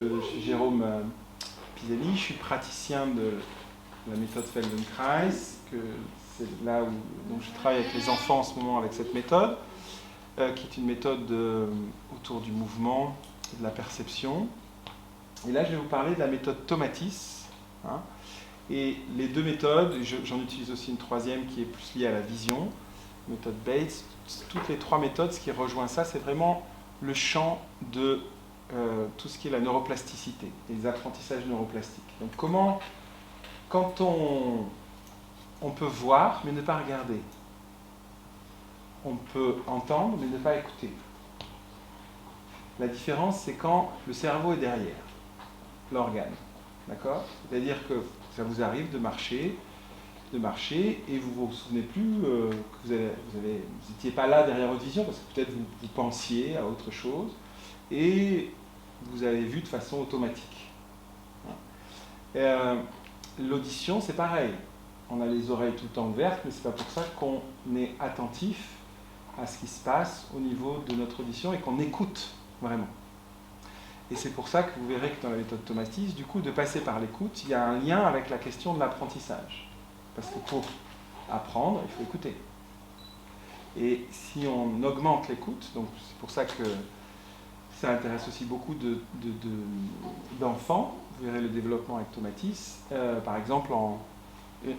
Je suis Jérôme Piselli, je suis praticien de la méthode Feldenkrais, c'est là où donc je travaille avec les enfants en ce moment avec cette méthode, qui est une méthode autour du mouvement et de la perception. Et là, je vais vous parler de la méthode Tomatis. Hein, et les deux méthodes, j'en utilise aussi une troisième qui est plus liée à la vision, méthode Bates. Toutes les trois méthodes, ce qui rejoint ça, c'est vraiment le champ de tout ce qui est la neuroplasticité, les apprentissages neuroplastiques. Donc quand on peut voir mais ne pas regarder, on peut entendre mais ne pas écouter. La différence, c'est quand le cerveau est derrière l'organe. D'accord ? C'est-à-dire que ça vous arrive de marcher et vous vous souvenez plus que vous n'étiez pas là derrière votre vision parce que peut-être vous pensiez à autre chose et vous avez vu de façon automatique. L'audition, c'est pareil. On a les oreilles tout le temps ouvertes, mais c'est pas pour ça qu'on est attentif à ce qui se passe au niveau de notre audition et qu'on écoute vraiment. Et c'est pour ça que vous verrez que dans la méthode Tomatis, du coup, de passer par l'écoute, il y a un lien avec la question de l'apprentissage. Parce que pour apprendre, il faut écouter. Et si on augmente l'écoute, donc c'est pour ça que ça intéresse aussi beaucoup d'enfants, vous verrez le développement avec Tomatis. Par exemple,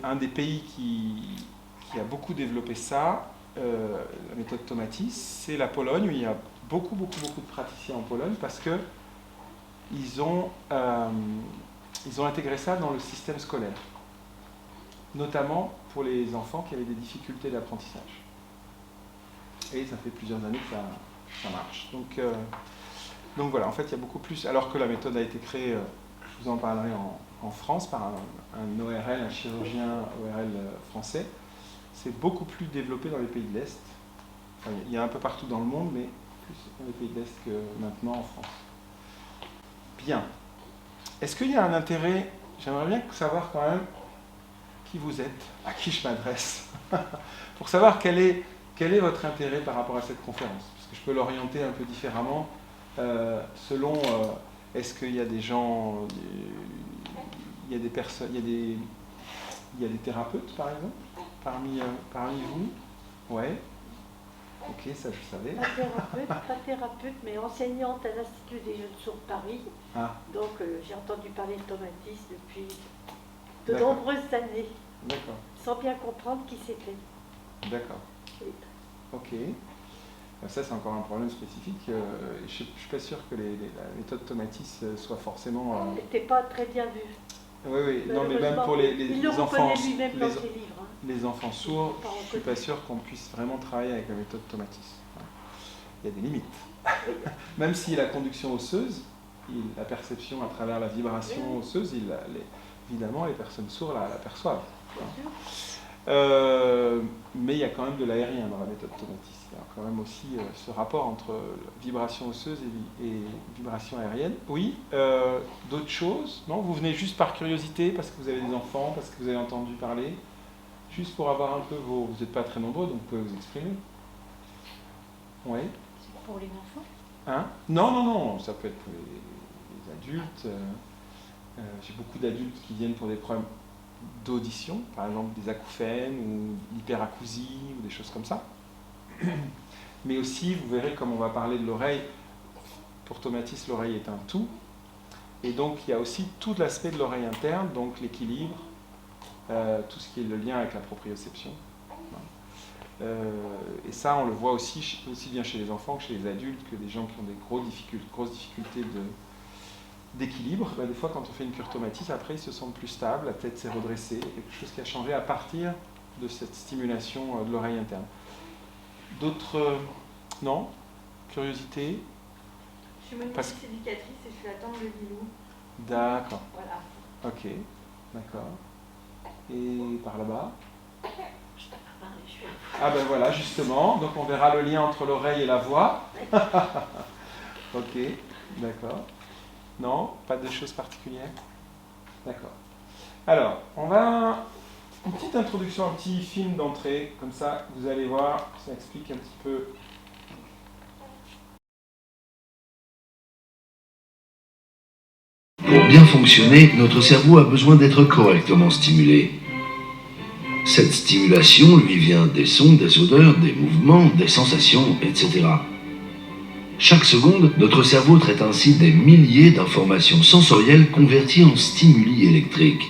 un des pays qui a beaucoup développé ça, la méthode Tomatis, c'est la Pologne, où il y a beaucoup de praticiens en Pologne, parce que ils ont intégré ça dans le système scolaire, notamment pour les enfants qui avaient des difficultés d'apprentissage. Et ça fait plusieurs années que ça marche. Donc voilà, en fait, il y a beaucoup plus. Alors que la méthode a été créée, je vous en parlerai en France, par un ORL, un chirurgien ORL français, c'est beaucoup plus développé dans les pays de l'Est. Enfin, il y a un peu partout dans le monde, mais plus dans les pays de l'Est que maintenant en France. Bien. Est-ce qu'il y a un intérêt? J'aimerais bien savoir quand même qui vous êtes, à qui je m'adresse, pour savoir quel est votre intérêt par rapport à cette conférence. Parce que je peux l'orienter un peu différemment selon est-ce qu'il y a des gens, il y a des personnes, il y a des thérapeutes par exemple parmi vous. Ouais. Ok, ça je savais. Pas thérapeute, mais enseignante à l'Institut des Jeunes Sourds de Paris. Ah. Donc j'ai entendu parler de Tomatis depuis de nombreuses années. D'accord. Sans bien comprendre qui c'était. D'accord. Oui. Ok. Ça c'est encore un problème spécifique. Je ne suis pas sûr que la méthode Tomatis soit forcément... n'était pas très bien vue. Oui, non, mais même pour les enfants, lui-même dans ses livres, hein. Les enfants sourds, je ne suis pas sûr qu'on puisse vraiment travailler avec la méthode Tomatis. Il y a des limites. Même si la conduction osseuse, la perception à travers la vibration osseuse, évidemment, les personnes sourdes la perçoivent. Mais il y a quand même de l'aérien dans la méthode Tomatis. Il y a quand même aussi ce rapport entre vibration osseuse et vibration aérienne. Oui, d'autres choses? Non, vous venez juste par curiosité, parce que vous avez des enfants, parce que vous avez entendu parler, juste pour avoir un peu vos... Vous n'êtes pas très nombreux, donc vous pouvez vous exprimer. Oui. C'est pour les enfants? Hein? Non, ça peut être pour les adultes. J'ai beaucoup d'adultes qui viennent pour des problèmes d'audition, par exemple des acouphènes ou l'hyperacousie ou des choses comme ça. Mais aussi, vous verrez, comme on va parler de l'oreille, pour Tomatis, l'oreille est un tout. Et donc, il y a aussi tout l'aspect de l'oreille interne, donc l'équilibre, tout ce qui est le lien avec la proprioception. Et ça, on le voit aussi bien chez les enfants que chez les adultes, que des gens qui ont des grosses difficultés d'équilibre. Des fois, quand on fait une cure Tomatis, après, ils se sentent plus stables, la tête s'est redressée, quelque chose qui a changé à partir de cette stimulation de l'oreille interne. D'autres... non? Curiosité? Je suis monitrice éducatrice et je suis à Tendre le Lilou. D'accord. Voilà. Ok, d'accord. Et par là-bas? Je peux pas parler, je suis Ah ben voilà, justement. Donc on verra le lien entre l'oreille et la voix. Ok, d'accord. Non? Pas de choses particulières? D'accord. Alors, on va... Une petite introduction, un petit film d'entrée, comme ça, vous allez voir, ça explique un petit peu Pour bien fonctionner, notre cerveau a besoin d'être correctement stimulé. Cette stimulation lui vient des sons, des odeurs, des mouvements, des sensations, etc. Chaque seconde, notre cerveau traite ainsi des milliers d'informations sensorielles converties en stimuli électriques.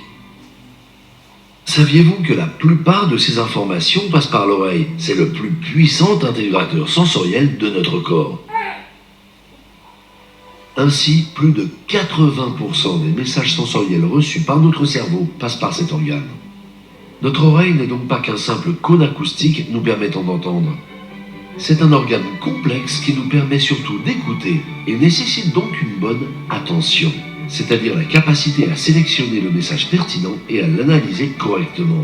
Saviez-vous que la plupart de ces informations passent par l'oreille? C'est le plus puissant intégrateur sensoriel de notre corps. Ainsi, plus de 80% des messages sensoriels reçus par notre cerveau passent par cet organe. Notre oreille n'est donc pas qu'un simple cône acoustique nous permettant d'entendre. C'est un organe complexe qui nous permet surtout d'écouter et nécessite donc une bonne attention, c'est-à-dire la capacité à sélectionner le message pertinent et à l'analyser correctement.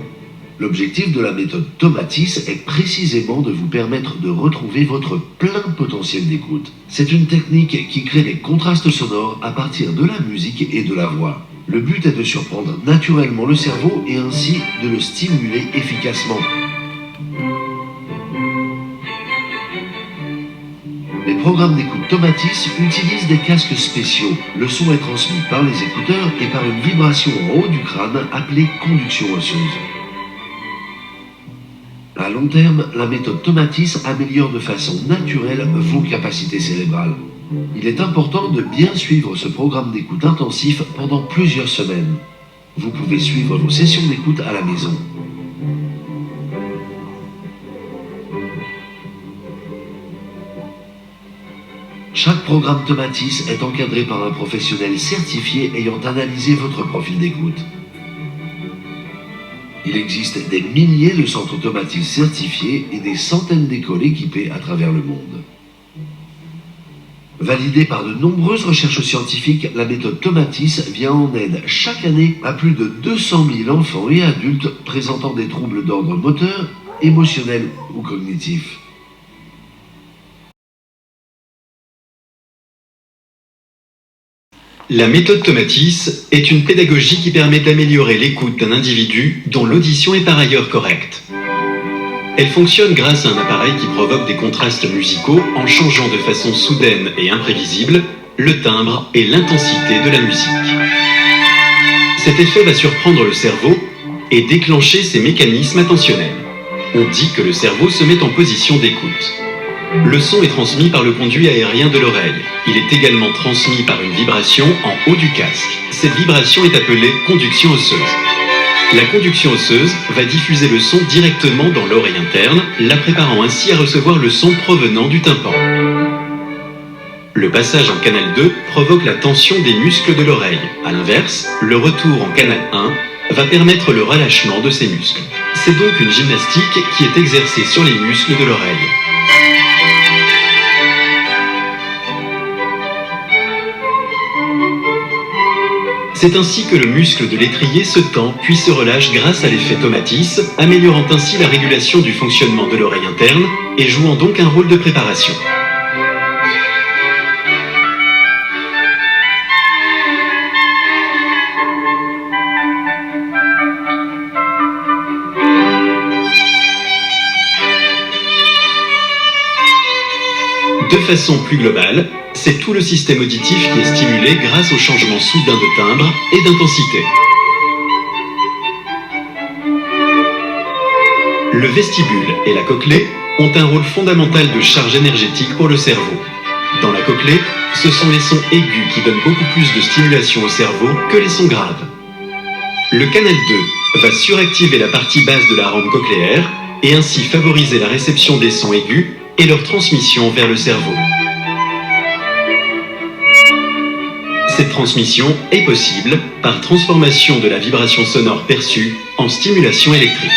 L'objectif de la méthode Tomatis est précisément de vous permettre de retrouver votre plein potentiel d'écoute. C'est une technique qui crée des contrastes sonores à partir de la musique et de la voix. Le but est de surprendre naturellement le cerveau et ainsi de le stimuler efficacement. Les programmes d'écoute Tomatis utilisent des casques spéciaux. Le son est transmis par les écouteurs et par une vibration en haut du crâne appelée conduction osseuse. À long terme, la méthode Tomatis améliore de façon naturelle vos capacités cérébrales. Il est important de bien suivre ce programme d'écoute intensif pendant plusieurs semaines. Vous pouvez suivre vos sessions d'écoute à la maison. Chaque programme Tomatis est encadré par un professionnel certifié ayant analysé votre profil d'écoute. Il existe des milliers de centres Tomatis certifiés et des centaines d'écoles équipées à travers le monde. Validée par de nombreuses recherches scientifiques, la méthode Tomatis vient en aide chaque année à plus de 200 000 enfants et adultes présentant des troubles d'ordre moteur, émotionnel ou cognitif. La méthode Tomatis est une pédagogie qui permet d'améliorer l'écoute d'un individu dont l'audition est par ailleurs correcte. Elle fonctionne grâce à un appareil qui provoque des contrastes musicaux en changeant de façon soudaine et imprévisible le timbre et l'intensité de la musique. Cet effet va surprendre le cerveau et déclencher ses mécanismes attentionnels. On dit que le cerveau se met en position d'écoute. Le son est transmis par le conduit aérien de l'oreille. Il est également transmis par une vibration en haut du casque. Cette vibration est appelée conduction osseuse. La conduction osseuse va diffuser le son directement dans l'oreille interne, la préparant ainsi à recevoir le son provenant du tympan. Le passage en canal 2 provoque la tension des muscles de l'oreille. A l'inverse, le retour en canal 1 va permettre le relâchement de ces muscles. C'est donc une gymnastique qui est exercée sur les muscles de l'oreille. C'est ainsi que le muscle de l'étrier se tend puis se relâche grâce à l'effet Tomatis, améliorant ainsi la régulation du fonctionnement de l'oreille interne et jouant donc un rôle de préparation. De façon plus globale, c'est tout le système auditif qui est stimulé grâce au changement soudain de timbre et d'intensité. Le vestibule et la cochlée ont un rôle fondamental de charge énergétique pour le cerveau. Dans la cochlée, ce sont les sons aigus qui donnent beaucoup plus de stimulation au cerveau que les sons graves. Le canal 2 va suractiver la partie basse de la rampe cochléaire et ainsi favoriser la réception des sons aigus et leur transmission vers le cerveau. Cette transmission est possible par transformation de la vibration sonore perçue en stimulation électrique.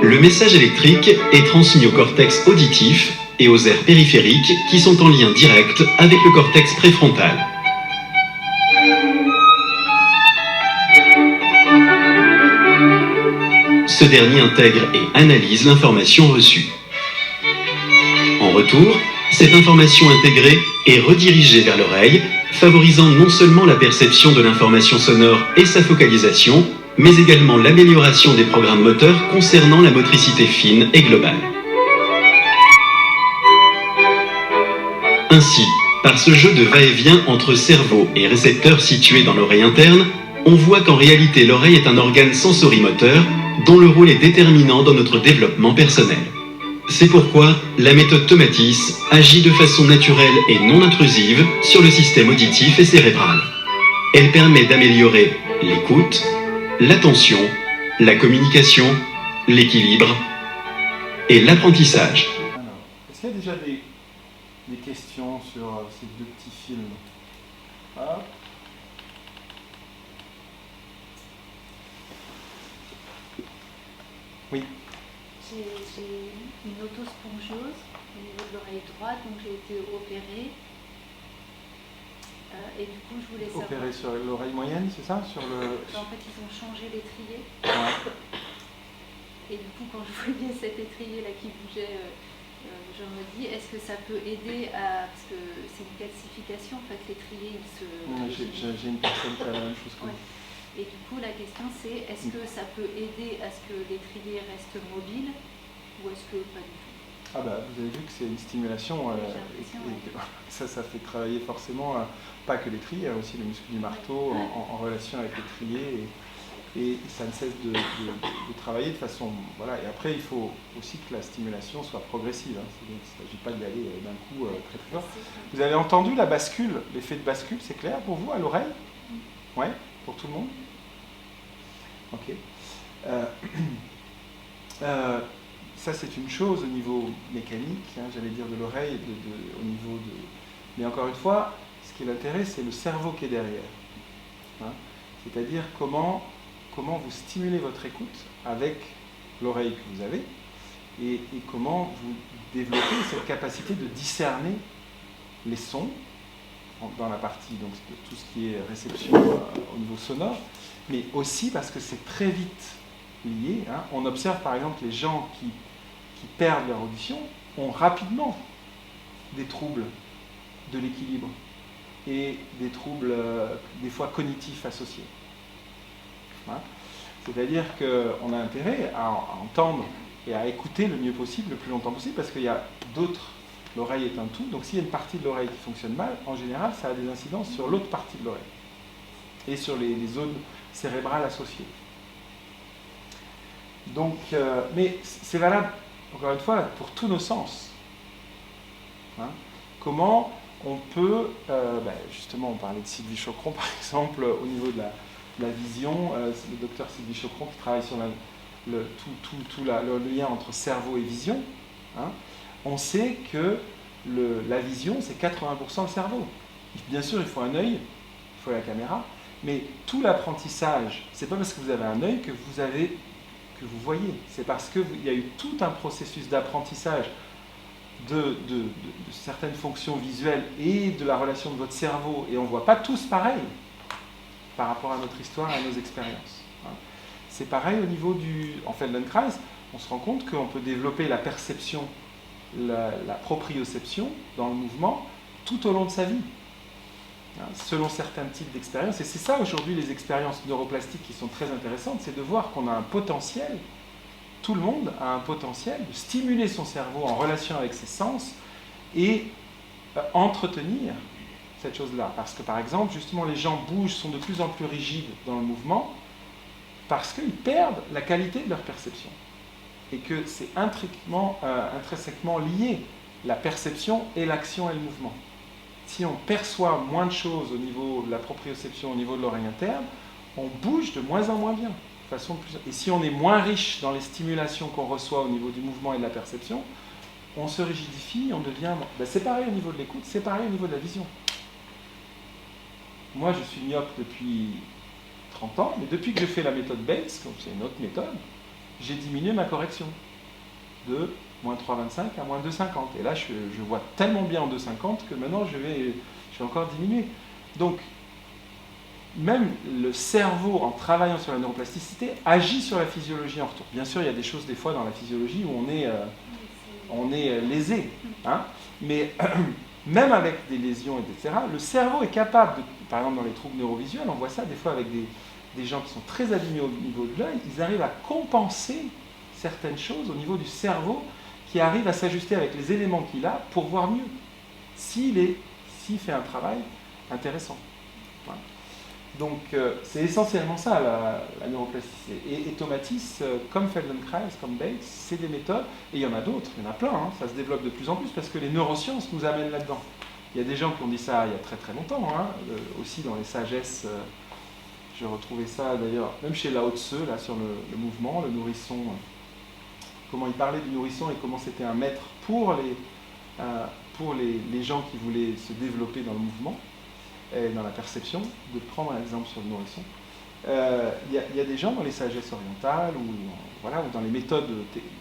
Le message électrique est transmis au cortex auditif et aux aires périphériques qui sont en lien direct avec le cortex préfrontal. Ce dernier intègre et analyse l'information reçue. En retour, cette information intégrée est redirigée vers l'oreille, favorisant non seulement la perception de l'information sonore et sa focalisation, mais également l'amélioration des programmes moteurs concernant la motricité fine et globale. Ainsi, par ce jeu de va-et-vient entre cerveau et récepteurs situés dans l'oreille interne, on voit qu'en réalité l'oreille est un organe sensorimoteur dont le rôle est déterminant dans notre développement personnel. C'est pourquoi la méthode Tomatis agit de façon naturelle et non intrusive sur le système auditif et cérébral. Elle permet d'améliorer l'écoute, l'attention, la communication, l'équilibre et l'apprentissage. Alors, est-ce qu'il y a déjà des questions sur ces deux petits films? Hop. Oui. J'ai une autospongiose au niveau de l'oreille droite, donc j'ai été opérée. Et du coup, je voulais savoir... Opéré sur l'oreille moyenne, c'est ça sur le... En fait, ils ont changé l'étrier. Ouais. Et du coup, quand je voyais cet étrier-là qui bougeait, je me dis, est-ce que ça peut aider à... Parce que c'est une calcification, en fait, l'étrier, il se... J'ai une personne qui a la même chose que ouais. Et du coup, la question c'est, est-ce que ça peut aider à ce que l'étrier reste mobile ou est-ce que pas du tout? Ah bah, vous avez vu que c'est une stimulation, ça fait travailler forcément, pas que l'étrier, aussi le muscle du marteau en relation avec l'étrier, et ça ne cesse de travailler de façon... Voilà. Et après, il faut aussi que la stimulation soit progressive, hein. Il ne s'agit pas d'y aller d'un coup très très fort. Vous avez entendu la bascule, l'effet de bascule, c'est clair pour vous, à l'oreille? Ouais, pour tout le monde? Ok. Ça, c'est une chose au niveau mécanique, hein, j'allais dire de l'oreille, au niveau de... Mais encore une fois, ce qui est l'intérêt, c'est le cerveau qui est derrière. Hein. C'est-à-dire comment vous stimulez votre écoute avec l'oreille que vous avez et comment vous développez cette capacité de discerner les sons dans la partie, donc tout ce qui est réception au niveau sonore, mais aussi parce que c'est très vite lié. Hein. On observe par exemple les gens qui perdent leur audition ont rapidement des troubles de l'équilibre et des troubles des fois cognitifs associés. Hein. C'est-à-dire qu'on a intérêt à entendre et à écouter le mieux possible, le plus longtemps possible, parce qu'il y a d'autres... L'oreille est un tout, donc s'il y a une partie de l'oreille qui fonctionne mal, en général, ça a des incidences sur l'autre partie de l'oreille et sur les zones cérébrales associées. Donc, mais c'est valable, encore une fois, pour tous nos sens. Hein. Comment on peut, justement, on parlait de Sylvie Choqueron, par exemple, au niveau de la vision, c'est le docteur Sylvie Choqueron qui travaille sur le lien entre cerveau et vision. Hein. On sait que la vision, c'est 80% le cerveau. Bien sûr, il faut un œil, il faut la caméra, mais tout l'apprentissage, c'est pas parce que vous avez un œil que vous voyez. C'est parce qu'il y a eu tout un processus d'apprentissage de certaines fonctions visuelles et de la relation de votre cerveau, et on ne voit pas tous pareil par rapport à notre histoire et à nos expériences. Hein. C'est pareil au niveau en Feldenkrais, on se rend compte qu'on peut développer la perception, la proprioception dans le mouvement tout au long de sa vie, hein, selon certains types d'expériences. Et c'est ça aujourd'hui les expériences neuroplastiques qui sont très intéressantes, c'est de voir qu'on a un potentiel, tout le monde a un potentiel de stimuler son cerveau en relation avec ses sens et entretenir cette chose-là. Parce que par exemple, justement, les gens bougent, sont de plus en plus rigides dans le mouvement parce qu'ils perdent la qualité de leur perception. Et que c'est intrinsèquement lié, la perception et l'action et le mouvement. Si on perçoit moins de choses au niveau de la proprioception, au niveau de l'oreille interne, on bouge de moins en moins bien. Et si on est moins riche dans les stimulations qu'on reçoit au niveau du mouvement et de la perception, on se rigidifie, on devient... c'est pareil au niveau de l'écoute, c'est pareil au niveau de la vision. Moi, je suis myope depuis 30 ans, mais depuis que j'ai fait la méthode Bates, c'est une autre méthode, j'ai diminué ma correction de moins 3,25 à moins 2,50. Et là, je vois tellement bien en 2,50 que maintenant, je vais encore diminuer. Donc, même le cerveau, en travaillant sur la neuroplasticité, agit sur la physiologie en retour. Bien sûr, il y a des choses, des fois, dans la physiologie où on est lésé. Hein, mais même avec des lésions, etc., le cerveau est capable, par exemple, dans les troubles neurovisuels, on voit ça des fois avec des gens qui sont très abîmés au niveau de l'œil, ils arrivent à compenser certaines choses au niveau du cerveau qui arrivent à s'ajuster avec les éléments qu'il a pour voir mieux. s'il fait un travail intéressant. Voilà. Donc c'est essentiellement ça la neuroplasticité. Et Tomatis, comme Feldenkrais, comme Bates, c'est des méthodes, et il y en a d'autres, il y en a plein, hein, ça se développe de plus en plus parce que les neurosciences nous amènent là-dedans. Il y a des gens qui ont dit ça il y a très très longtemps, hein, aussi dans les sagesses. J'ai retrouvé ça d'ailleurs, même chez Lao Tse, là, sur le mouvement, le nourrisson, comment il parlait du nourrisson et comment c'était un maître pour les gens qui voulaient se développer dans le mouvement et dans la perception, de prendre un exemple sur le nourrisson. Il y a des gens dans les sagesses orientales ou dans les méthodes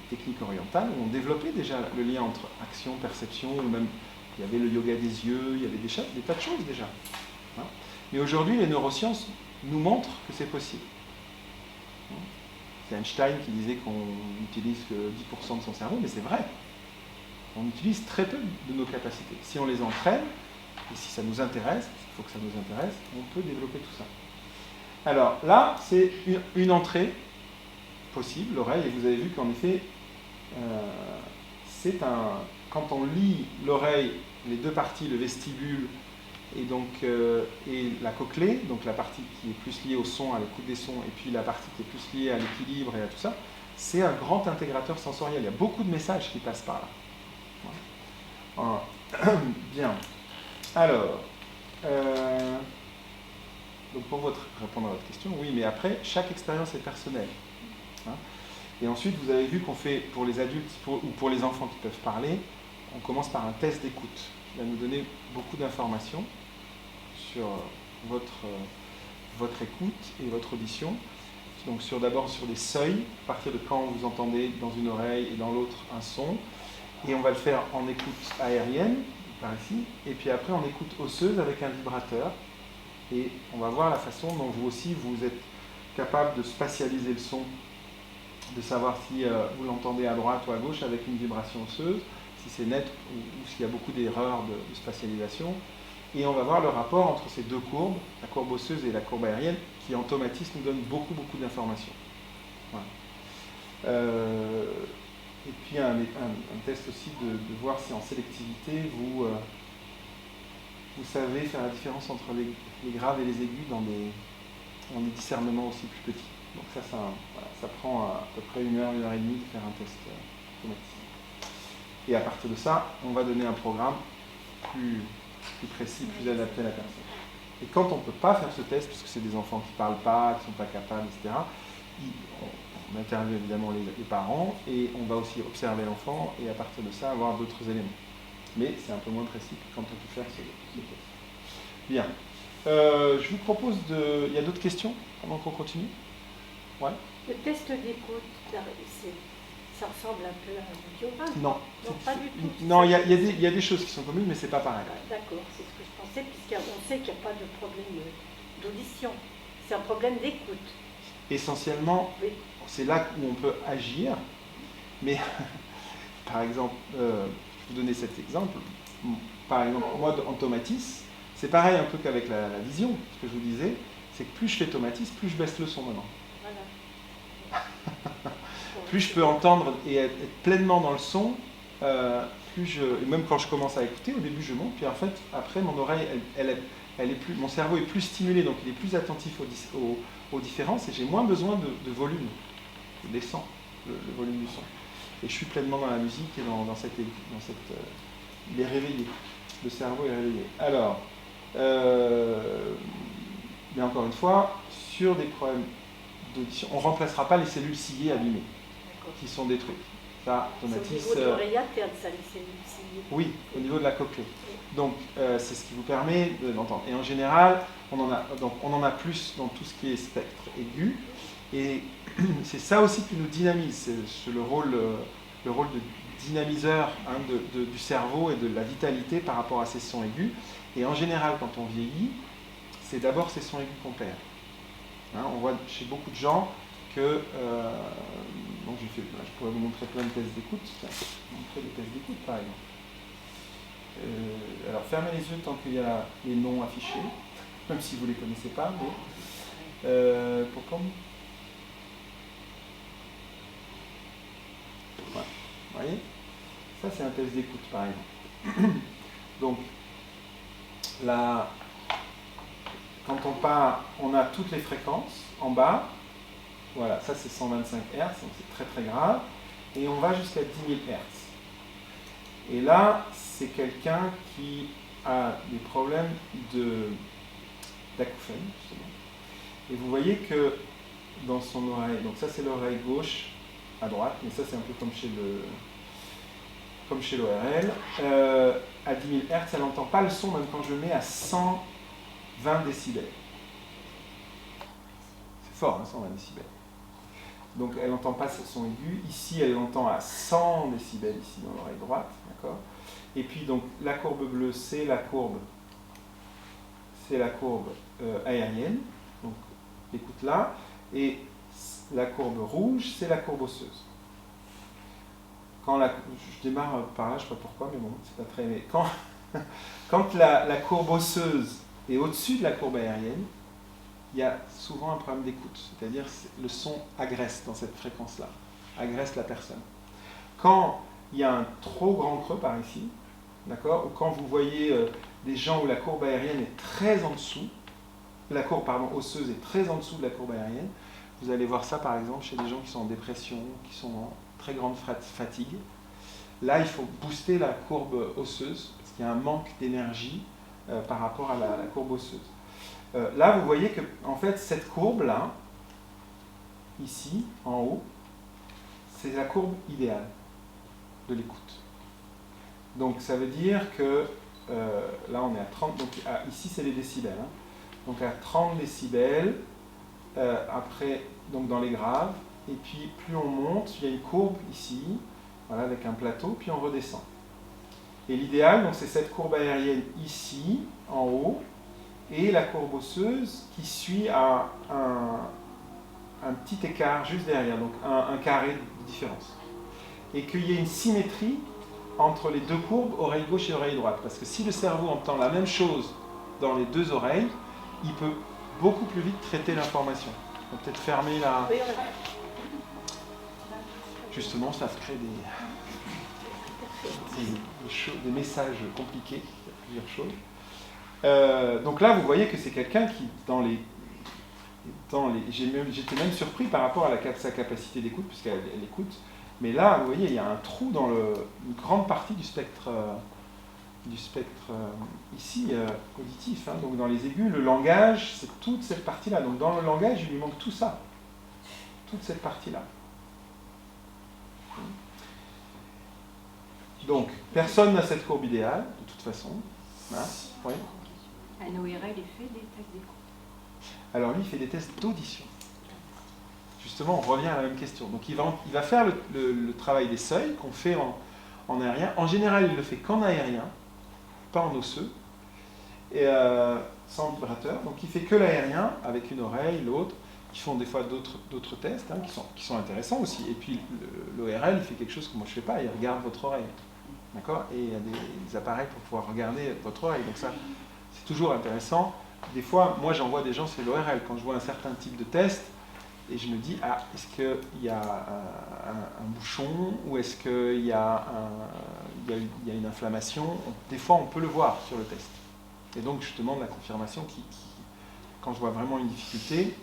techniques orientales où on développait déjà le lien entre action, perception, ou même il y avait le yoga des yeux, il y avait des tas de choses déjà. Hein. Mais aujourd'hui, les neurosciences nous montrent que c'est possible. C'est Einstein qui disait qu'on n'utilise que 10% de son cerveau, mais c'est vrai. On utilise très peu de nos capacités. Si on les entraîne, et si ça nous intéresse, il faut que ça nous intéresse, on peut développer tout ça. Alors là, c'est une entrée possible, l'oreille, et vous avez vu qu'en effet, quand on lie l'oreille, les deux parties, le vestibule et la cochlée, donc la partie qui est plus liée au son, à l'écoute des sons, et puis la partie qui est plus liée à l'équilibre et à tout ça, c'est un grand intégrateur sensoriel. Il y a beaucoup de messages qui passent par là. Bien. Alors, donc pour répondre à votre question, oui, mais après, chaque expérience est personnelle. Hein. Et ensuite, vous avez vu qu'on fait pour les adultes ou pour les enfants qui peuvent parler, on commence par un test d'écoute qui va nous donner beaucoup d'informations sur votre écoute et votre audition. Donc d'abord sur des seuils, à partir de quand vous entendez dans une oreille et dans l'autre un son. Et on va le faire en écoute aérienne, par ici, et puis après en écoute osseuse avec un vibrateur. Et on va voir la façon dont vous aussi vous êtes capable de spatialiser le son, de savoir si vous l'entendez à droite ou à gauche avec une vibration osseuse, si c'est net ou s'il y a beaucoup d'erreurs de spatialisation. Et on va voir le rapport entre ces deux courbes, la courbe osseuse et la courbe aérienne, qui en Tomatis nous donne beaucoup d'informations. Voilà. Et puis un test aussi de voir si en sélectivité vous savez faire la différence entre les graves et les aigus dans des discernements aussi plus petits. Donc ça prend à peu près 1 heure, 1 heure et demie de faire un test Tomatis. Et à partir de ça, on va donner un programme plus précis, plus adapté à la personne. Et quand on ne peut pas faire ce test, parce que c'est des enfants qui ne parlent pas, qui ne sont pas capables, etc., on interviewe évidemment les parents et on va aussi observer l'enfant et à partir de ça avoir d'autres éléments. Mais c'est un peu moins précis que quand on peut faire ce test. Bien. Je vous propose de... Il y a d'autres questions avant qu'on continue? Ouais. Le test d'écoute, ça ressemble un peu à un audiogramme. Non. Non, pas du tout. Non, il y a des choses qui sont communes, mais c'est pas pareil. D'accord, c'est ce que je pensais, puisqu'on sait qu'il n'y a pas de problème d'audition. C'est un problème d'écoute. Essentiellement, oui. C'est là où on peut agir, mais par exemple, je vais vous donner cet exemple. Par exemple, moi en Tomatis, c'est pareil un peu qu'avec la vision, ce que je vous disais, c'est que plus je fais Tomatis, plus je baisse le son maintenant. Voilà. Plus je peux entendre et être pleinement dans le son, même quand je commence à écouter, au début je monte, puis en fait, après mon oreille, mon cerveau est plus stimulé, donc il est plus attentif aux différences et j'ai moins besoin de volume. Je descends le volume du son. Et je suis pleinement dans la musique et dans cette il est réveillé. Le cerveau est réveillé. Alors, mais encore une fois, sur des problèmes d'audition, on ne remplacera pas les cellules ciliées abîmées, qui sont détruites. Ça, Tomatis, au niveau de l'oreillette, ça, les cellules ciliées. Oui, au niveau de la cochlée. Donc, c'est ce qui vous permet d'entendre. Et en général, on en a plus dans tout ce qui est spectre aigu. Et c'est ça aussi qui nous dynamise. C'est le rôle de dynamiseur du cerveau et de la vitalité par rapport à ces sons aigus. Et en général, quand on vieillit, c'est d'abord ces sons aigus qu'on perd. Hein, on voit chez beaucoup de gens que... donc je pourrais vous montrer plein de tests d'écoute. Je vais vous montrer des tests d'écoute, par exemple. Alors, fermez les yeux tant qu'il y a les noms affichés, même si vous ne les connaissez pas. Mais, pourquoi voilà. Vous voyez? Ça, c'est un test d'écoute, par exemple. Donc, là, quand on part, on a toutes les fréquences en bas. Voilà, ça c'est 125 Hz, donc c'est très très grave. Et on va jusqu'à 10 000 Hz. Et là, c'est quelqu'un qui a des problèmes d'acouphènes, justement. Et vous voyez que dans son oreille, donc ça c'est l'oreille gauche à droite, mais ça c'est un peu comme chez l'ORL, à 10 000 Hz, elle n'entend pas le son même quand je le mets à 120 décibels. C'est fort, hein, 120 décibels. Donc elle n'entend pas ce son aigu. Ici, elle l'entend à 100 décibels, ici dans l'oreille droite. D'accord ? Et puis donc la courbe bleue, c'est la courbe aérienne. Donc écoute là. Et la courbe rouge, c'est la courbe osseuse. Je démarre par là, je ne sais pas pourquoi, mais bon, c'est pas très... Mais quand la courbe osseuse est au-dessus de la courbe aérienne, il y a souvent un problème d'écoute. C'est-à-dire que le son agresse dans cette fréquence-là, agresse la personne. Quand il y a un trop grand creux par ici, d'accord, ou quand vous voyez des gens où la courbe aérienne est très en dessous, la courbe osseuse est très en dessous de la courbe aérienne, vous allez voir ça par exemple chez des gens qui sont en dépression, qui sont en très grande fatigue. Là, il faut booster la courbe osseuse, parce qu'il y a un manque d'énergie par rapport à la courbe osseuse. Là, vous voyez que en fait, cette courbe-là, ici, en haut, c'est la courbe idéale de l'écoute. Donc, ça veut dire que, là, on est à 30, donc ici, c'est les décibels. Hein. Donc, à 30 décibels, après, donc dans les graves, et puis plus on monte, il y a une courbe ici, voilà, avec un plateau, puis on redescend. Et l'idéal, donc, c'est cette courbe aérienne ici, en haut, et la courbe osseuse qui suit à un petit écart juste derrière, donc un carré de différence. Et qu'il y ait une symétrie entre les deux courbes, oreille gauche et oreille droite. Parce que si le cerveau entend la même chose dans les deux oreilles, il peut beaucoup plus vite traiter l'information. On peut peut-être fermer la... Justement, ça crée des messages compliqués, il y a plusieurs choses. Donc là, vous voyez que c'est quelqu'un qui, j'étais même surpris par rapport à sa capacité d'écoute, puisqu'elle écoute. Mais là, vous voyez, il y a un trou dans une grande partie du spectre ici, auditif. Hein. Donc dans les aigus, le langage, c'est toute cette partie-là. Donc dans le langage, il lui manque tout ça. Toute cette partie-là. Donc, personne n'a cette courbe idéale, de toute façon. Hein. Oui. Un ORL, il fait des tests d'écoute. Alors lui, il fait des tests d'audition. Justement, on revient à la même question. Donc il va faire le travail des seuils qu'on fait en aérien. En général, il le fait qu'en aérien, pas en osseux, et sans vibrateur. Donc il fait que l'aérien, avec une oreille, l'autre, qui font des fois d'autres tests, hein, qui sont intéressants aussi. Et puis l'ORL, il fait quelque chose que moi je ne fais pas, il regarde votre oreille. D'accord ? Et il y a des appareils pour pouvoir regarder votre oreille. Donc ça, c'est toujours intéressant. Des fois, moi j'envoie des gens sur l'ORL quand je vois un certain type de test, et je me dis, est-ce qu'il y a un bouchon, ou est-ce qu'il y a une inflammation ? Des fois, on peut le voir sur le test. Et donc, je demande la confirmation quand je vois vraiment une difficulté,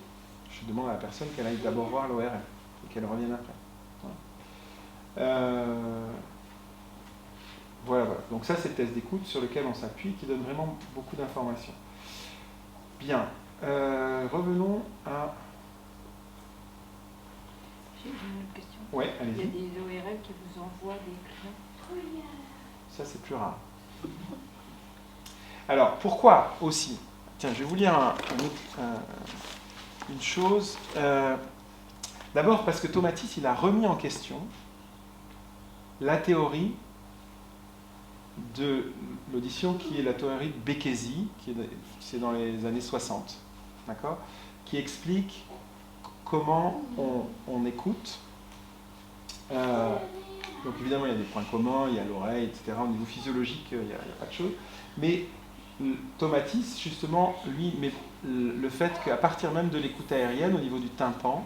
je demande à la personne qu'elle aille d'abord voir l'ORL, et qu'elle revienne après. Voilà. Voilà. Donc ça, c'est le test d'écoute sur lequel on s'appuie, qui donne vraiment beaucoup d'informations. Bien. Revenons à... J'ai une autre question. Oui, Il y a allez-y. des ORL qui vous envoient des clients. Ça, c'est plus rare. Alors, pourquoi aussi ? Tiens, je vais vous lire une chose. D'abord, parce que Tomatis, il a remis en question la théorie de l'audition qui est la théorie de Békési, c'est dans les années 60, d'accord, qui explique comment on écoute. Donc évidemment, il y a des points communs, il y a l'oreille, etc. Au niveau physiologique, il n'y a pas de chose. Mais Tomatis, justement, lui, met le fait qu'à partir même de l'écoute aérienne, au niveau du tympan,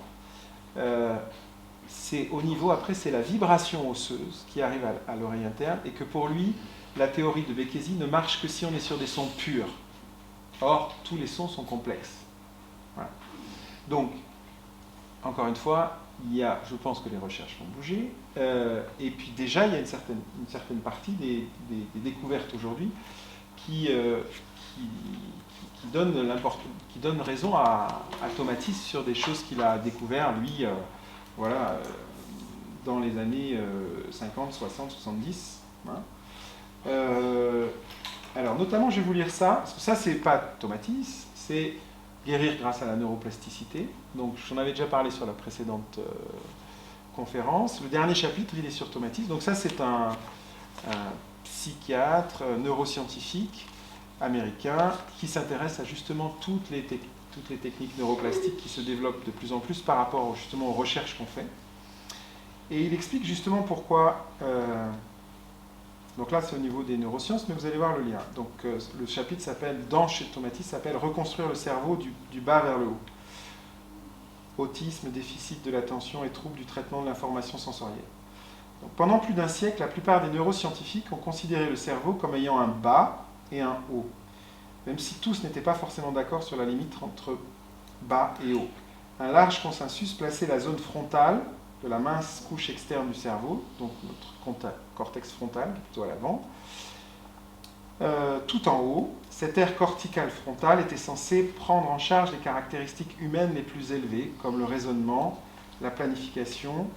c'est au niveau, après, c'est la vibration osseuse qui arrive à l'oreille interne, et que pour lui, la théorie de Békési ne marche que si on est sur des sons purs. Or, tous les sons sont complexes. Voilà. Donc, encore une fois, je pense que les recherches vont bouger, et puis déjà, il y a une certaine partie des découvertes aujourd'hui qui donne raison à Tomatis sur des choses qu'il a découvert, lui, dans les années 50, 60, 70. Hein. Alors, notamment, je vais vous lire ça, parce que ça, c'est pas Tomatis, c'est Guérir grâce à la neuroplasticité. Donc, j'en avais déjà parlé sur la précédente conférence. Le dernier chapitre, il est sur Tomatis. Donc, ça, c'est un psychiatre, neuroscientifique américain qui s'intéresse à justement toutes les techniques neuroplastiques qui se développent de plus en plus par rapport justement aux recherches qu'on fait. Et il explique justement pourquoi... donc là, c'est au niveau des neurosciences, mais vous allez voir le lien. Donc le chapitre chez Tomatis s'appelle « Reconstruire le cerveau du bas vers le haut ». Autisme, déficit de l'attention et troubles du traitement de l'information sensorielle. Donc, pendant plus d'un siècle, la plupart des neuroscientifiques ont considéré le cerveau comme ayant un bas et un haut, même si tous n'étaient pas forcément d'accord sur la limite entre bas et haut. Un large consensus plaçait la zone frontale de la mince couche externe du cerveau, donc notre cortex frontal, plutôt à l'avant, tout en haut. Cette aire corticale frontale était censée prendre en charge les caractéristiques humaines les plus élevées, comme le raisonnement, la planification,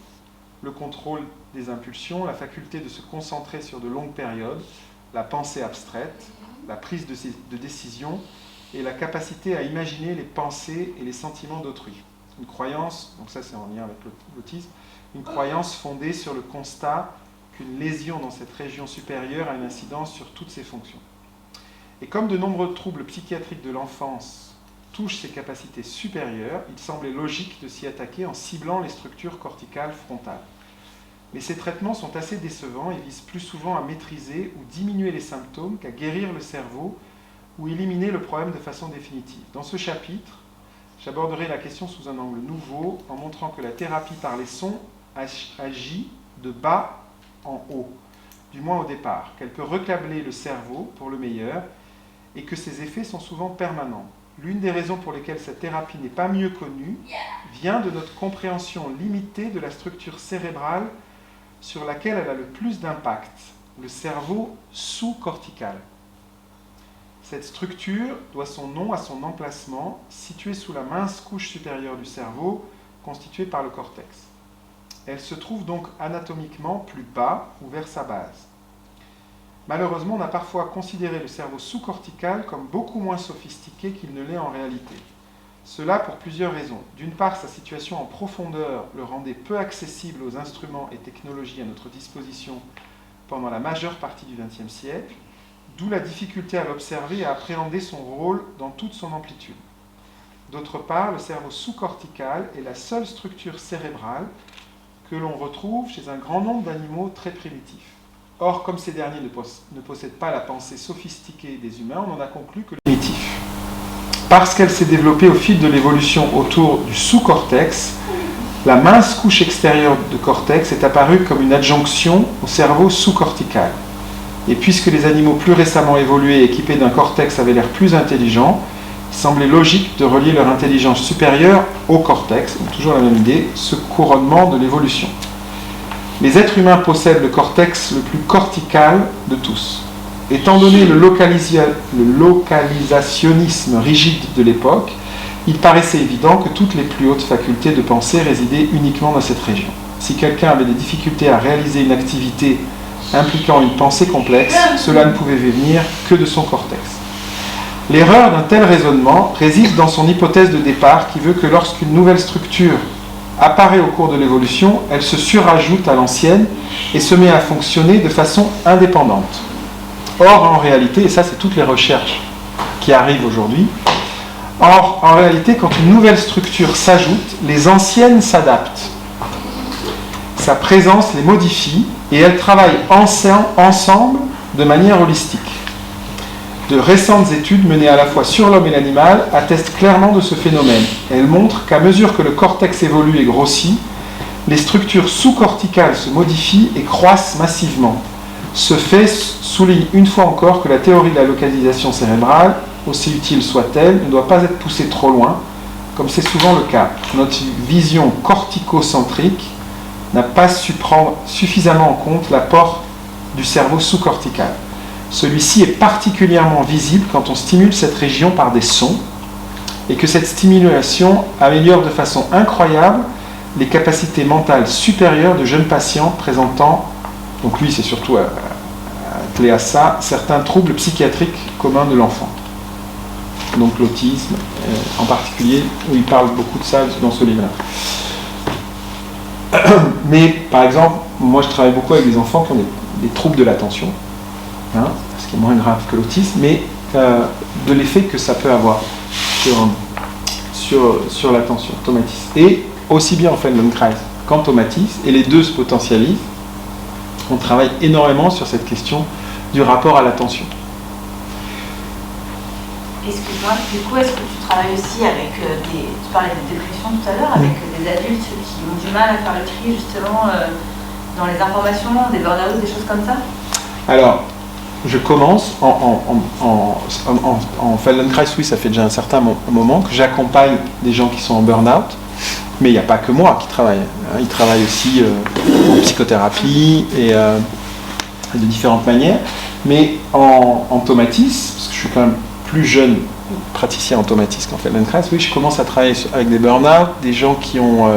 le contrôle des impulsions, la faculté de se concentrer sur de longues périodes, la pensée abstraite, la prise de décision et la capacité à imaginer les pensées et les sentiments d'autrui. Une croyance, donc ça c'est en lien avec l'autisme, une croyance fondée sur le constat qu'une lésion dans cette région supérieure a une incidence sur toutes ses fonctions. Et comme de nombreux troubles psychiatriques de l'enfance touchent ces capacités supérieures, il semblait logique de s'y attaquer en ciblant les structures corticales frontales. Mais ces traitements sont assez décevants et visent plus souvent à maîtriser ou diminuer les symptômes qu'à guérir le cerveau ou éliminer le problème de façon définitive. Dans ce chapitre, j'aborderai la question sous un angle nouveau en montrant que la thérapie par les sons agit de bas en haut, du moins au départ, qu'elle peut recabler le cerveau pour le meilleur et que ses effets sont souvent permanents. L'une des raisons pour lesquelles cette thérapie n'est pas mieux connue vient de notre compréhension limitée de la structure cérébrale sur laquelle elle a le plus d'impact, le cerveau sous-cortical. Cette structure doit son nom à son emplacement, situé sous la mince couche supérieure du cerveau, constituée par le cortex. Elle se trouve donc anatomiquement plus bas ou vers sa base. Malheureusement, on a parfois considéré le cerveau sous-cortical comme beaucoup moins sophistiqué qu'il ne l'est en réalité. Cela pour plusieurs raisons. D'une part, sa situation en profondeur le rendait peu accessible aux instruments et technologies à notre disposition pendant la majeure partie du XXe siècle, d'où la difficulté à l'observer et à appréhender son rôle dans toute son amplitude. D'autre part, le cerveau sous-cortical est la seule structure cérébrale que l'on retrouve chez un grand nombre d'animaux très primitifs. Or, comme ces derniers ne possèdent pas la pensée sophistiquée des humains, on en a conclu que le primitif. Parce qu'elle s'est développée au fil de l'évolution autour du sous-cortex, la mince couche extérieure de cortex est apparue comme une adjonction au cerveau sous-cortical. Et puisque les animaux plus récemment évolués et équipés d'un cortex avaient l'air plus intelligents, il semblait logique de relier leur intelligence supérieure au cortex, donc toujours la même idée, ce couronnement de l'évolution. Les êtres humains possèdent le cortex le plus cortical de tous. Étant donné le localisationnisme rigide de l'époque, il paraissait évident que toutes les plus hautes facultés de pensée résidaient uniquement dans cette région. Si quelqu'un avait des difficultés à réaliser une activité impliquant une pensée complexe, cela ne pouvait venir que de son cortex. L'erreur d'un tel raisonnement réside dans son hypothèse de départ qui veut que lorsqu'une nouvelle structure apparaît au cours de l'évolution, elle se surajoute à l'ancienne et se met à fonctionner de façon indépendante. Or, en réalité, et ça c'est toutes les recherches qui arrivent aujourd'hui, or, en réalité, quand une nouvelle structure s'ajoute, les anciennes s'adaptent. Sa présence les modifie et elles travaillent ensemble de manière holistique. De récentes études menées à la fois sur l'homme et l'animal attestent clairement de ce phénomène. Elles montrent qu'à mesure que le cortex évolue et grossit, les structures sous-corticales se modifient et croissent massivement. Ce fait souligne une fois encore que la théorie de la localisation cérébrale, aussi utile soit-elle, ne doit pas être poussée trop loin, comme c'est souvent le cas. Notre vision corticocentrique n'a pas su prendre suffisamment en compte l'apport du cerveau sous-cortical. Celui-ci est particulièrement visible quand on stimule cette région par des sons, et que cette stimulation améliore de façon incroyable les capacités mentales supérieures de jeunes patients présentant, donc lui c'est surtout attelé à ça, certains troubles psychiatriques communs de l'enfant. Donc l'autisme en particulier, où il parle beaucoup de ça dans ce livre-là. Mais par exemple, moi je travaille beaucoup avec des enfants qui ont des troubles de l'attention, hein, ce qui est moins grave que l'autisme, mais de l'effet que ça peut avoir sur l'attention, Tomatis. Et aussi bien en Feldenkrais qu'en Tomatis, et les deux se potentialisent, on travaille énormément sur cette question du rapport à l'attention. Excuse-moi, du coup, est-ce que tu travailles aussi avec tu parlais de dépression tout à l'heure, avec des adultes qui ont du mal à faire le tri justement dans les informations, des burn-out, des choses comme ça? Alors, je commence en Feldenkrais, oui, ça fait déjà un certain moment que j'accompagne des gens qui sont en burn-out, mais il n'y a pas que moi qui travaille. Hein, ils travaillent aussi en psychothérapie et de différentes manières. Mais en Tomatis, parce que je suis quand même plus jeune praticien en Tomatis qu'en Feldenkrais, oui, je commence à travailler avec des burn-out, des gens qui ont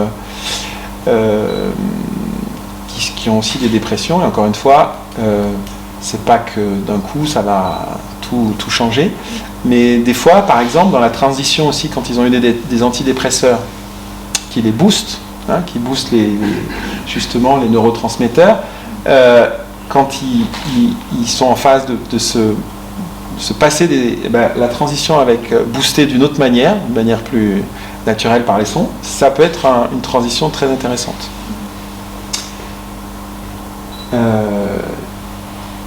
aussi des dépressions, et encore une fois, c'est pas que d'un coup ça va tout changer, mais des fois, par exemple, dans la transition aussi, quand ils ont eu des antidépresseurs qui les boostent, hein, qui boostent justement les neurotransmetteurs, quand ils sont en phase de se passer la transition avec booster d'une autre manière, d'une manière plus naturelle par les sons, ça peut être une transition très intéressante.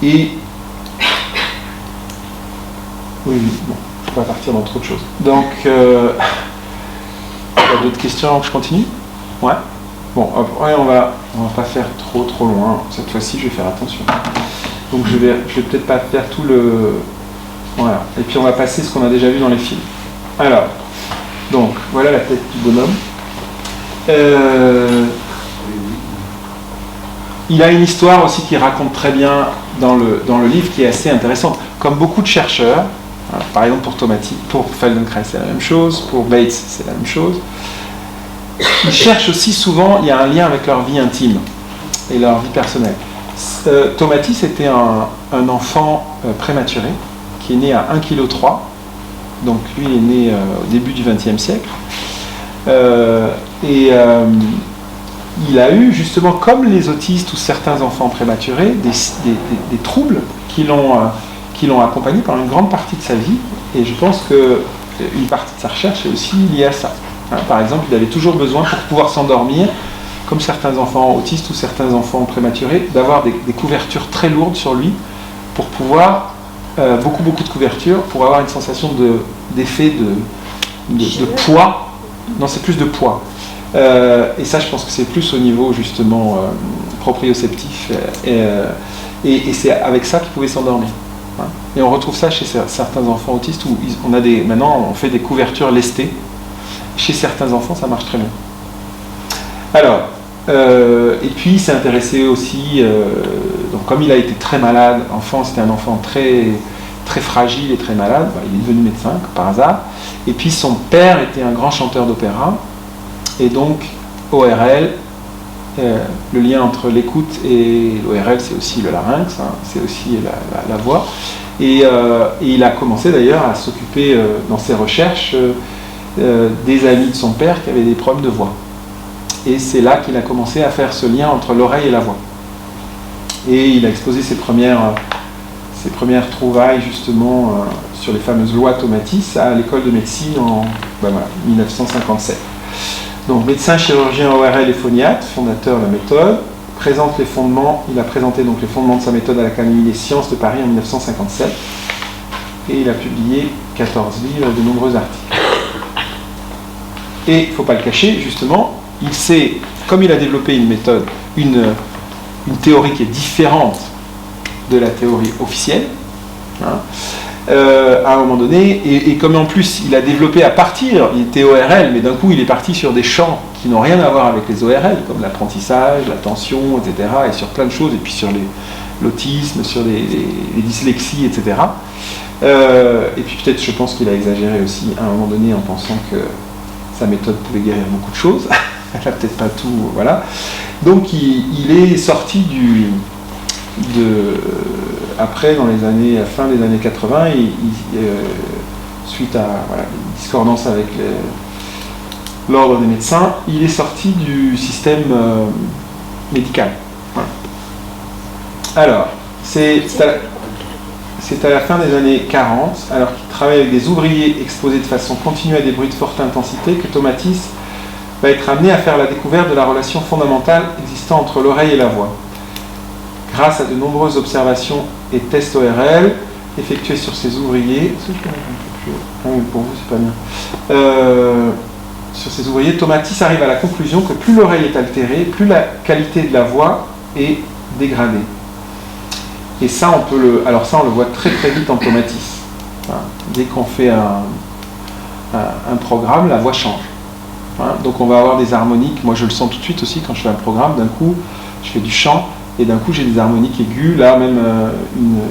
Et oui, bon, je ne vais pas partir dans trop de choses. Donc, il y a d'autres questions avant que je continue? Ouais. Bon, après, on va pas faire trop loin. Cette fois-ci, je vais faire attention. Donc, je vais peut-être pas faire tout le... Voilà. Et puis, on va passer ce qu'on a déjà vu dans les films. Alors, donc, voilà la tête du bonhomme. Il a une histoire aussi qui raconte très bien dans le livre, qui est assez intéressante. Comme beaucoup de chercheurs, hein, par exemple pour Feldenkrais c'est la même chose, pour Bates c'est la même chose, ils cherchent aussi souvent, il y a un lien avec leur vie intime et leur vie personnelle. Tomatis était un enfant prématuré, qui est né à 1,3 kg, donc lui il est né au début du XXe siècle, il a eu justement, comme les autistes ou certains enfants prématurés, des troubles qui l'ont accompagné pendant une grande partie de sa vie, et je pense qu'une partie de sa recherche est aussi liée à ça. Hein, par exemple, il avait toujours besoin, pour pouvoir s'endormir, comme certains enfants autistes ou certains enfants prématurés, d'avoir des couvertures très lourdes sur lui, pour pouvoir, beaucoup de couvertures, pour avoir une sensation d'effet de poids. Non, c'est plus de poids. Et ça, je pense que c'est plus au niveau justement proprioceptif, et c'est avec ça qu'ils pouvaient s'endormir. Hein. Et on retrouve ça chez certains enfants autistes où maintenant on fait des couvertures lestées. Chez certains enfants, ça marche très bien. Alors, et puis il s'est intéressé aussi, donc comme il a été très malade, enfant, c'était un enfant très, très fragile et très malade, il est devenu médecin par hasard. Et puis son père était un grand chanteur d'opéra. Et donc, ORL, le lien entre l'écoute et l'ORL, c'est aussi le larynx, hein, c'est aussi la voix. Et il a commencé d'ailleurs à s'occuper dans ses recherches des amis de son père qui avaient des problèmes de voix. Et c'est là qu'il a commencé à faire ce lien entre l'oreille et la voix. Et il a exposé ses premières trouvailles justement sur les fameuses lois Tomatis à l'école de médecine en 1957. Donc, médecin, chirurgien, ORL et phoniatre, fondateur de la méthode, il a présenté donc les fondements de sa méthode à l'Académie des sciences de Paris en 1957, et il a publié 14 livres et de nombreux articles. Et il ne faut pas le cacher, justement, comme il a développé une méthode, une théorie qui est différente de la théorie officielle, hein, à un moment donné, et comme en plus il a développé à partir, il était ORL, mais d'un coup il est parti sur des champs qui n'ont rien à voir avec les ORL, comme l'apprentissage, l'attention, etc., et sur plein de choses, et puis sur l'autisme, sur les dyslexies, etc. Et puis peut-être, je pense qu'il a exagéré aussi à un moment donné en pensant que sa méthode pouvait guérir beaucoup de choses. Elle n'a peut-être pas tout, voilà. Donc il est sorti après, dans les années, fin des années 80, suite à une discordance avec l'ordre des médecins, il est sorti du système médical. Voilà. Alors, c'est à la fin des années 40, alors qu'il travaille avec des ouvriers exposés de façon continue à des bruits de forte intensité, que Tomatis va être amené à faire la découverte de la relation fondamentale existant entre l'oreille et la voix. Grâce à de nombreuses observations et tests ORL effectués sur ces ouvriers, pour vous c'est pas bien, sur ces ouvriers, Tomatis arrive à la conclusion que plus l'oreille est altérée, plus la qualité de la voix est dégradée. Et ça, on le voit très très vite en Tomatis. Hein, dès qu'on fait un programme, la voix change. Hein, donc on va avoir des harmoniques. Moi, je le sens tout de suite aussi quand je fais un programme. D'un coup, je fais du chant et d'un coup, j'ai des harmoniques aiguës. Là, même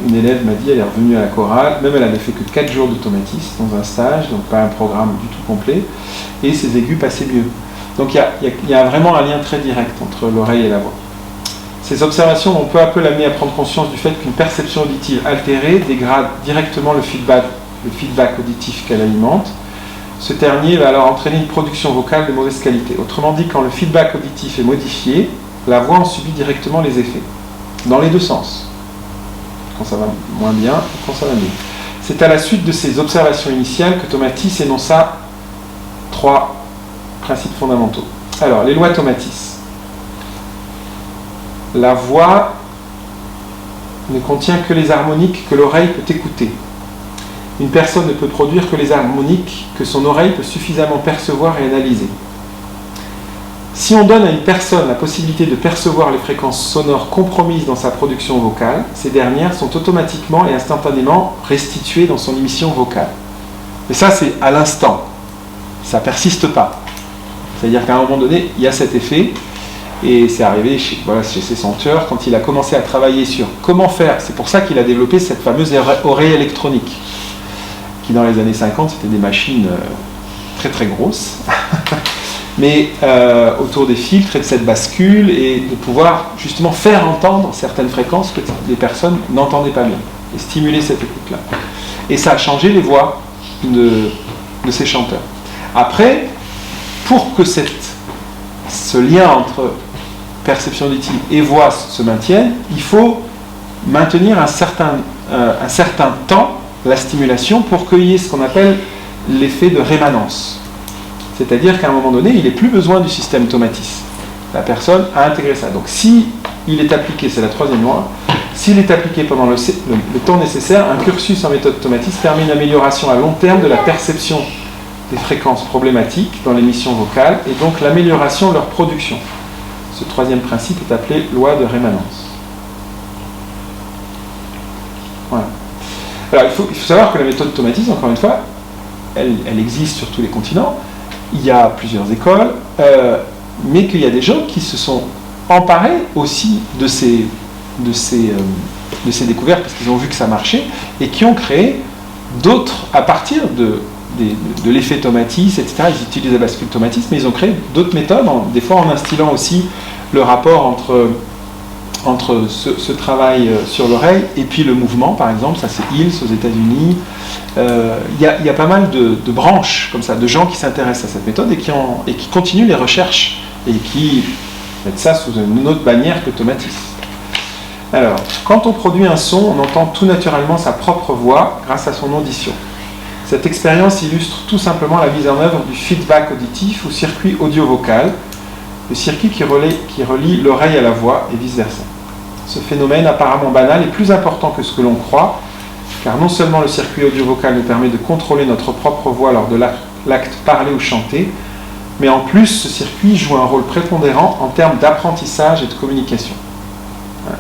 une élève m'a dit, elle est revenue à la chorale. Même elle avait fait que 4 jours de Tomatis dans un stage, donc pas un programme du tout complet. Et ses aigus passaient mieux. Donc il y a vraiment un lien très direct entre l'oreille et la voix. Ces observations vont peu à peu l'amener à prendre conscience du fait qu'une perception auditive altérée dégrade directement le feedback auditif qu'elle alimente. Ce dernier va alors entraîner une production vocale de mauvaise qualité. Autrement dit, quand le feedback auditif est modifié, la voix en subit directement les effets, dans les deux sens, quand ça va moins bien et quand ça va mieux. C'est à la suite de ces observations initiales que Tomatis énonça 3 principes fondamentaux. Alors, les lois Tomatis. La voix ne contient que les harmoniques que l'oreille peut écouter. Une personne ne peut produire que les harmoniques que son oreille peut suffisamment percevoir et analyser. Si on donne à une personne la possibilité de percevoir les fréquences sonores compromises dans sa production vocale, ces dernières sont automatiquement et instantanément restituées dans son émission vocale. Mais ça, c'est à l'instant. Ça ne persiste pas. C'est-à-dire qu'à un moment donné, il y a cet effet. Et c'est arrivé chez ces chanteurs, quand il a commencé à travailler sur comment faire, c'est pour ça qu'il a développé cette fameuse oreille électronique, qui dans les années 50, c'était des machines très très grosses, mais autour des filtres et de cette bascule, et de pouvoir justement faire entendre certaines fréquences que les personnes n'entendaient pas bien, et stimuler cette écoute-là. Et ça a changé les voix de ces chanteurs. Après, pour que ce lien entre perception auditive et voix se maintienne, il faut maintenir un certain temps la stimulation pour qu'il y ait ce qu'on appelle l'effet de rémanence. C'est-à-dire qu'à un moment donné, il n'est plus besoin du système Tomatis. La personne a intégré ça. Donc si il est appliqué, c'est la 3e loi, s'il est appliqué pendant le temps nécessaire, un cursus en méthode Tomatis permet une amélioration à long terme de la perception des fréquences problématiques dans l'émission vocale et donc l'amélioration de leur production. Ce 3e principe est appelé loi de rémanence. Voilà. Alors il faut savoir que la méthode Tomatis, encore une fois, elle existe sur tous les continents. Il y a plusieurs écoles, mais qu'il y a des gens qui se sont emparés aussi de ces découvertes parce qu'ils ont vu que ça marchait et qui ont créé d'autres à partir de l'effet Tomatis, etc. Ils utilisent la bascule Tomatis, mais ils ont créé d'autres méthodes, des fois en instillant aussi le rapport entre ce travail sur l'oreille et puis le mouvement, par exemple. Ça, c'est Hills aux États-Unis. Il y a pas mal de branches comme ça, de gens qui s'intéressent à cette méthode et qui continuent les recherches et qui mettent ça sous une autre bannière que Tomatis. Alors, quand on produit un son, on entend tout naturellement sa propre voix grâce à son audition. Cette expérience illustre tout simplement la mise en œuvre du feedback auditif ou circuit audio-vocal, le circuit qui relie l'oreille à la voix et vice-versa. Ce phénomène apparemment banal est plus important que ce que l'on croit, car non seulement le circuit audio-vocal nous permet de contrôler notre propre voix lors de l'acte parlé ou chanté, mais en plus ce circuit joue un rôle prépondérant en termes d'apprentissage et de communication.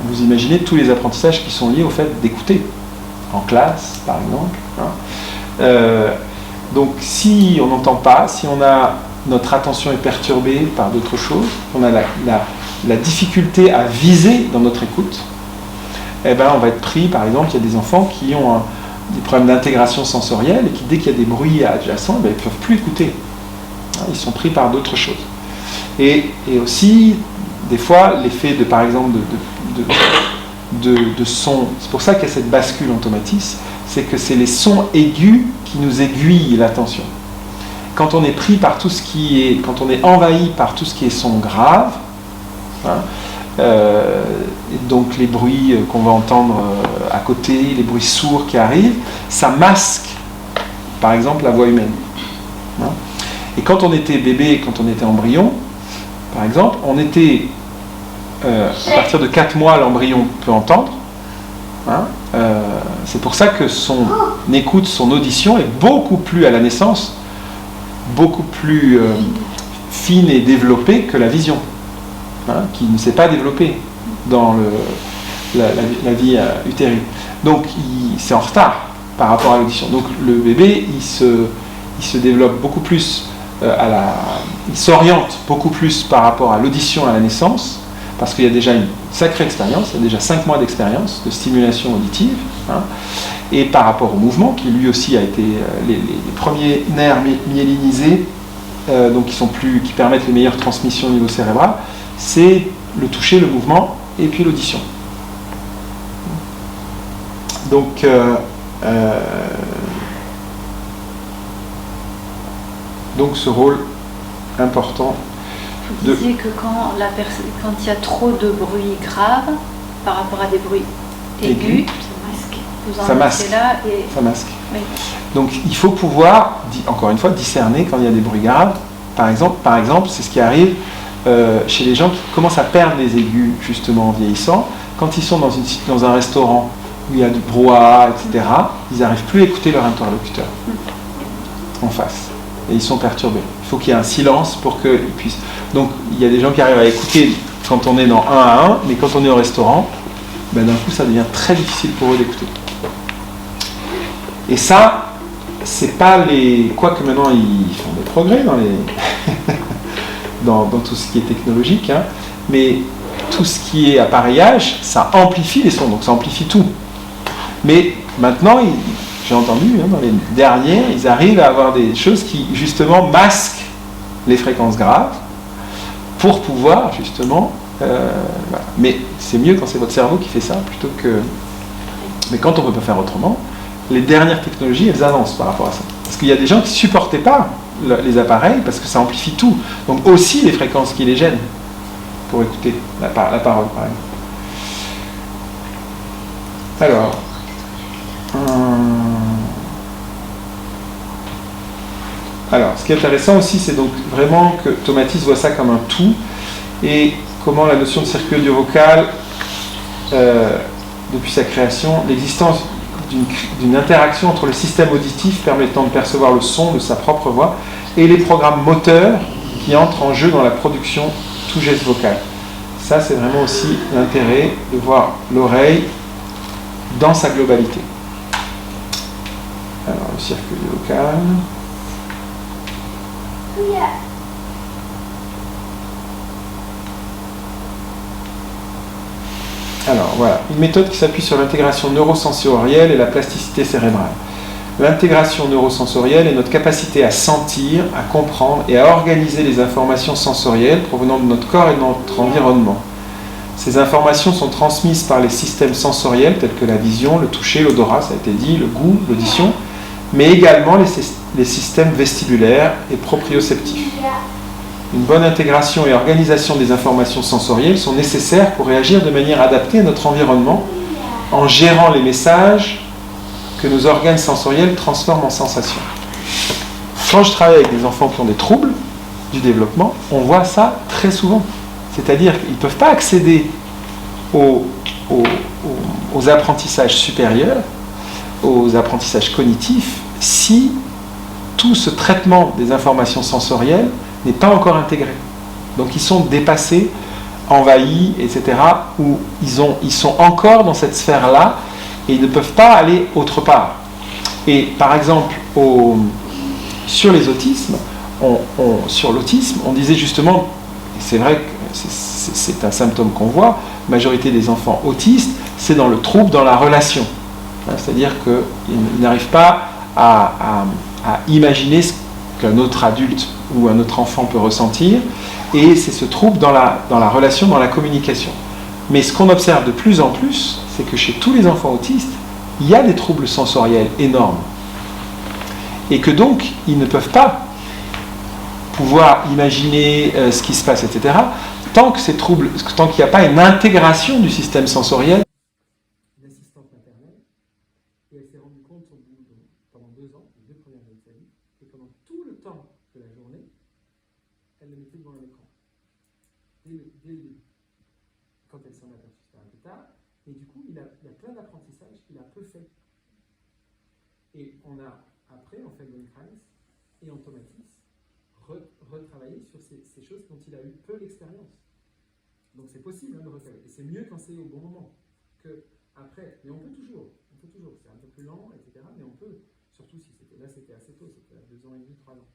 Vous imaginez tous les apprentissages qui sont liés au fait d'écouter, en classe par exemple. Donc si on n'entend pas, si notre attention est perturbée par d'autres choses, on a la difficulté à viser dans notre écoute, eh ben, on va être pris, par exemple, il y a des enfants qui ont des problèmes d'intégration sensorielle et qui, dès qu'il y a des bruits adjacents, eh ben, ils ne peuvent plus écouter. Ils sont pris par d'autres choses. Et aussi, des fois, l'effet de, par exemple, de son, c'est pour ça qu'il y a cette bascule en tomatis, c'est que c'est les sons aigus qui nous aiguillent l'attention. Quand on est pris par tout ce qui est, quand on est envahi par tout ce qui est son grave, donc les bruits qu'on va entendre à côté, les bruits sourds qui arrivent, ça masque, par exemple, la voix humaine. Et quand on était bébé, quand on était embryon, par exemple, on était, à partir de 4 mois, l'embryon peut entendre. C'est pour ça que son écoute, son audition est beaucoup plus, à la naissance, beaucoup plus fine et développée que la vision, qui ne s'est pas développée dans la vie utérine. Donc c'est en retard par rapport à l'audition. Donc le bébé, il se développe beaucoup plus, il s'oriente beaucoup plus par rapport à l'audition à la naissance, parce qu'il y a déjà une sacrée expérience, il y a déjà 5 mois d'expérience de stimulation auditive, et par rapport au mouvement, qui lui aussi a été les premiers nerfs myélinisés, donc qui permettent les meilleures transmissions au niveau cérébral, c'est le toucher, le mouvement, et puis l'audition. Donc, ce rôle important. Vous disiez que quand il y a trop de bruit grave par rapport à des bruits aigus, ça masque. Ça masque. Oui. Donc il faut pouvoir, encore une fois, discerner quand il y a des bruits graves. Par exemple, c'est ce qui arrive chez les gens qui commencent à perdre les aigus justement en vieillissant. Quand ils sont dans un restaurant où il y a du brouhaha, etc., ils n'arrivent plus à écouter leur interlocuteur en face. Et ils sont perturbés. Il faut qu'il y ait un silence pour qu'ils puissent... Donc, il y a des gens qui arrivent à écouter quand on est dans 1 à 1, mais quand on est au restaurant, ben, d'un coup, ça devient très difficile pour eux d'écouter. Et ça, c'est pas les... Quoique maintenant, ils font des progrès dans tout ce qui est technologique, mais tout ce qui est appareillage, ça amplifie les sons, donc ça amplifie tout. Mais maintenant, j'ai entendu, dans les derniers, ils arrivent à avoir des choses qui, justement, masquent les fréquences graves pour pouvoir, justement... voilà. Mais c'est mieux quand c'est votre cerveau qui fait ça, plutôt que... Mais quand on ne peut pas faire autrement, les dernières technologies, elles avancent par rapport à ça. Parce qu'il y a des gens qui ne supportaient pas les appareils, parce que ça amplifie tout. Donc aussi les fréquences qui les gênent, pour écouter la parole, par exemple. Alors, ce qui est intéressant aussi, c'est donc vraiment que Tomatis voit ça comme un tout, et comment la notion de circuit audio-vocal, depuis sa création, l'existence d'une interaction entre le système auditif permettant de percevoir le son de sa propre voix et les programmes moteurs qui entrent en jeu dans la production tout geste vocal. Ça, c'est vraiment aussi l'intérêt de voir l'oreille dans sa globalité. Alors, le circuit audio-vocal... Alors voilà, une méthode qui s'appuie sur l'intégration neurosensorielle et la plasticité cérébrale. L'intégration neurosensorielle est notre capacité à sentir, à comprendre et à organiser les informations sensorielles provenant de notre corps et de notre environnement. Ces informations sont transmises par les systèmes sensoriels tels que la vision, le toucher, l'odorat, ça a été dit, le goût, l'audition, mais également les systèmes vestibulaires et proprioceptifs. Une bonne intégration et organisation des informations sensorielles sont nécessaires pour réagir de manière adaptée à notre environnement en gérant les messages que nos organes sensoriels transforment en sensations. Quand je travaille avec des enfants qui ont des troubles du développement, on voit ça très souvent. C'est-à-dire qu'ils ne peuvent pas accéder aux apprentissages supérieurs, aux apprentissages cognitifs, si tout ce traitement des informations sensorielles n'est pas encore intégré. Donc ils sont dépassés envahis, etc., où ils sont encore dans cette sphère-là et ils ne peuvent pas aller autre part. Et par exemple, sur les autismes, sur l'autisme, on disait justement, et c'est vrai que c'est un symptôme qu'on voit, la majorité des enfants autistes, c'est dans le trouble dans la relation. C'est-à-dire qu'ils n'arrivent pas à imaginer ce qu'un autre adulte ou un autre enfant peut ressentir, et c'est ce trouble dans la relation, dans la communication. Mais ce qu'on observe de plus en plus, c'est que chez tous les enfants autistes, il y a des troubles sensoriels énormes. Et que donc, ils ne peuvent pas pouvoir imaginer ce qui se passe, etc., tant que ces troubles, tant qu'il n'y a pas une intégration du système sensoriel. Une assistante maternelle, et elle s'est rendue compte pendant 2 ans, les 2 premières années de sa vie, que pendant tout le temps de la journée, elle le mettait devant un écran. Dès le début. Quand elle s'en aperçut, c'était un peu tard. Et du coup, il y a plein d'apprentissages qu'il a peu fait. Et après, on fait Feldenkrais et on Tomatis, retravailler sur ces choses dont il a eu peu d'expérience. Donc c'est possible de retravailler. Et c'est mieux quand c'est au bon moment que après. Mais on peut toujours. C'est un peu plus lent, etc. Mais on peut, surtout si c'était assez tôt, c'était à 2 ans et demi, 3 ans.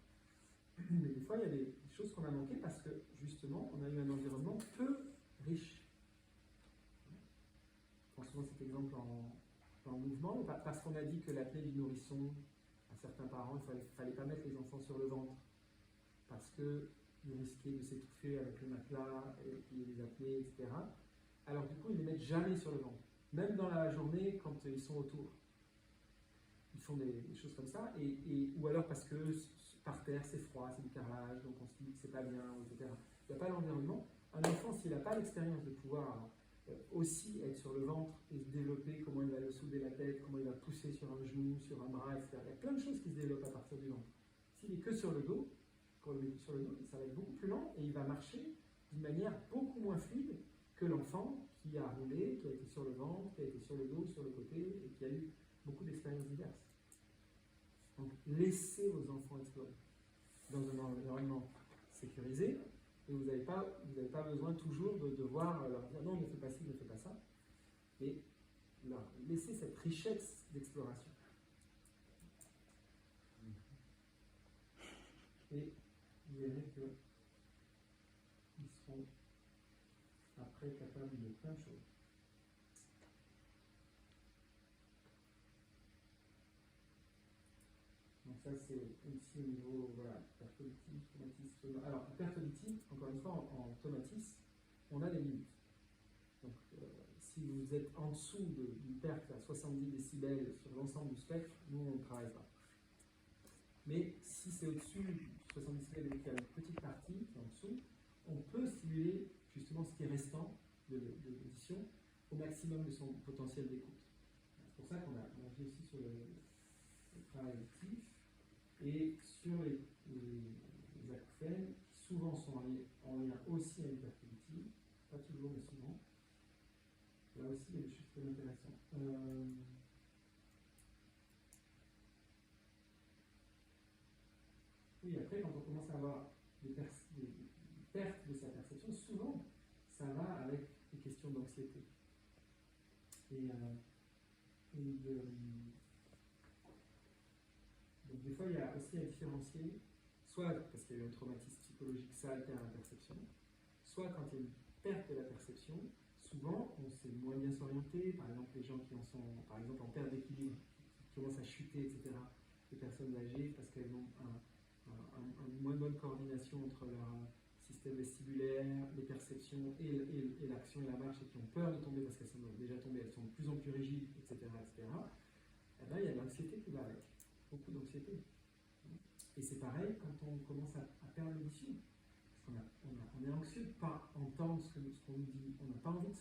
Mais des fois, il y a des choses qu'on a manquées parce que justement, on a eu un environnement peu riche. Je prends souvent cet exemple en mouvement, parce qu'on a dit que l'apnée du nourrisson, à certains parents, il ne fallait pas mettre les enfants sur le ventre, parce qu'ils risquaient de s'étouffer avec le matelas, et puis les apnées, etc. Alors du coup, ils ne les mettent jamais sur le ventre, même dans la journée quand ils sont autour. Ils font des choses comme ça, ou alors parce que par terre c'est froid, c'est du carrelage, donc on se dit que c'est pas bien, etc. Il n'y a pas l'environnement. Un enfant, s'il n'a pas l'expérience de pouvoir aussi être sur le ventre et se développer, comment il va le soulever la tête, comment il va pousser sur un genou, sur un bras, etc. Il y a plein de choses qui se développent à partir du ventre. S'il est que sur le dos, ça va être beaucoup plus lent et il va marcher d'une manière beaucoup moins fluide que l'enfant qui a roulé, qui a été sur le ventre, qui a été sur le dos, sur le côté et qui a eu beaucoup d'expériences diverses. Donc laissez vos enfants explorer dans un environnement sécurisé. Et vous n'avez pas besoin toujours de devoir leur dire non, ne fais pas ci, ne fais pas ça. Et leur laisser cette richesse d'exploration. Et vous verrez qu'ils seront après capables de plein de choses. Donc ça c'est aussi au niveau, perte auditive, traumatisme. Alors, perte auditive, encore une fois, en Tomatis, on a des limites. Donc, si vous êtes en dessous d'une perte à 70 décibels sur l'ensemble du spectre, nous, on ne travaille pas. Mais si c'est au-dessus de 70 décibels et qu'il y a une petite partie qui est en dessous, on peut stimuler justement ce qui est restant de l'audition au maximum de son potentiel d'écoute. C'est pour ça qu'on a vu aussi sur le travail auditif et sur les acouphènes, qui souvent sont en lien aussi à l'hyperactivité, pas toujours mais souvent. Là aussi, il y a des choses très intéressantes. Oui, après, quand on commence à avoir des pertes de sa perception, souvent, ça va avec des questions d'anxiété. Donc des fois, il y a aussi à différencier, soit parce qu'il y a eu un traumatisme psychologique, ça altère la perception, soit quand il y a une perte de la perception, souvent on sait moins bien s'orienter, par exemple les gens qui en sont, par exemple en perte d'équilibre, qui commencent à chuter, etc., les personnes âgées, parce qu'elles ont une moins bonne coordination entre leur système vestibulaire, les perceptions et l'action et la marche, et qui ont peur de tomber parce qu'elles sont déjà tombées, elles sont de plus en plus rigides, etc., etc., et bien il y a de l'anxiété qui va avec. Beaucoup d'anxiété. Et c'est pareil quand on commence à perdre l'audition. Parce qu'on est anxieux de ne pas entendre ce qu'on nous dit. On n'a pas envie de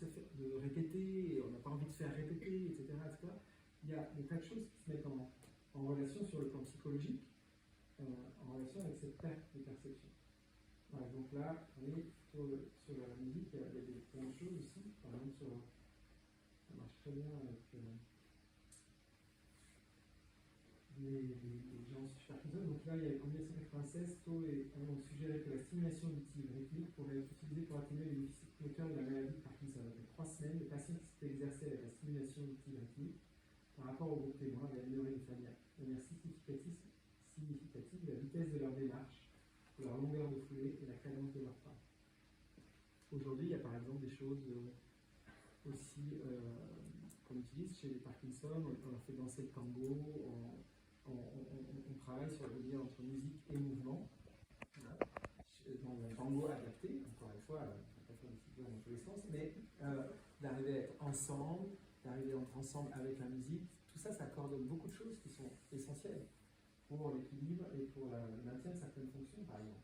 répéter, on n'a pas envie de faire répéter, etc., etc. Il y a des tas de choses qui se mettent en relation sur le plan psychologique, en relation avec cette perte de perception. Par exemple, là, on est sur la musique, il y a plein de choses aussi. Par exemple, ça marche très bien avec les gens sur Parkinson. Donc là, il y a en 1996, Tau ont suggéré que la stimulation auditive rythmique pourrait être utilisée pour atténuer les déficits moteurs de la maladie de Parkinson. Après 3 semaines, les patients qui s'étaient exercés avec la stimulation auditive rythmique par rapport au groupe témoin avaient amélioré de manière significative la vitesse de leur démarche, leur longueur de foulée et la cadence de leur pas. Aujourd'hui, il y a par exemple des choses aussi qu'on utilise chez les Parkinson. On leur fait danser le tango, on travaille sur le lien entre musique et mouvement. Dans un tango adapté, encore une fois, on ne va pas faire des figures dans tous les sens, mais d'arriver à être ensemble, d'arriver à être ensemble avec la musique, tout ça, ça coordonne beaucoup de choses qui sont essentielles pour l'équilibre et pour le maintien de certaines fonctions, par exemple.